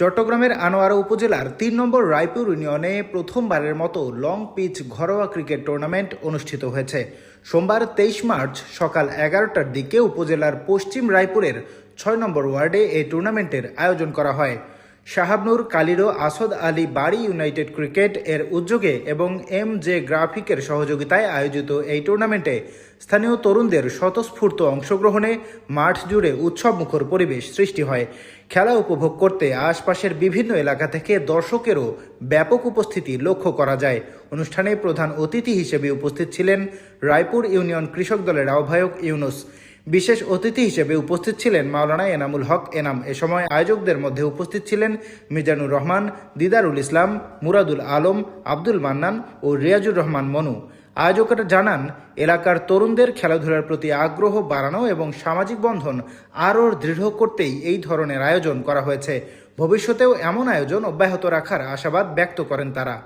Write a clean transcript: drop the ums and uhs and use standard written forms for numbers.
চট্টগ্রামের আনোয়ারা উপজেলার ৩ নম্বর রায়পুর ইউনিয়নে প্রথমবারের মতো লং পিচ ঘরোয়া ক্রিকেট টুর্নামেন্ট অনুষ্ঠিত হয়েছে। সোমবার ২৩ মার্চ সকাল ১১টার দিকে উপজেলার পশ্চিম রায়পুরের ৬ নম্বর ওয়ার্ডে এই টুর্নামেন্টের আয়োজন করা হয়। শাহাবনুর, কালিরো, আসদ আলী বাড়ি ইউনাইটেড ক্রিকেট এর উদ্যোগে এবং MJ গ্রাফিকের সহযোগিতায় আয়োজিত এই টুর্নামেন্টে স্থানীয় তরুণদের স্বতঃস্ফূর্ত অংশগ্রহণে মাঠ জুড়ে উৎসবমুখর পরিবেশ সৃষ্টি হয়। খেলা উপভোগ করতে আশপাশের বিভিন্ন এলাকা থেকে দর্শকেরও ব্যাপক উপস্থিতি লক্ষ্য করা যায়। অনুষ্ঠানে প্রধান অতিথি হিসেবে উপস্থিত ছিলেন রায়পুর ইউনিয়ন কৃষক দলের আহ্বায়ক ইউনুস। বিশেষ অতিথি হিসেবে উপস্থিত ছিলেন মাওলানা এনামুল হক এনাম। এ সময় আয়োজকদের মধ্যে উপস্থিত ছিলেন মিজানুর রহমান, দিদারুল ইসলাম, মুরাদুল আলম, আব্দুল মান্নান ও রিয়াজুর রহমান মনু। আয়োজকরা জানান, এলাকার তরুণদের খেলাধুলার প্রতি আগ্রহ বাড়ানো এবং সামাজিক বন্ধন আরও দৃঢ় করতেই এই ধরনের আয়োজন করা হয়েছে। ভবিষ্যতেও এমন আয়োজন অব্যাহত রাখার আশাবাদ ব্যক্ত করেন তারা।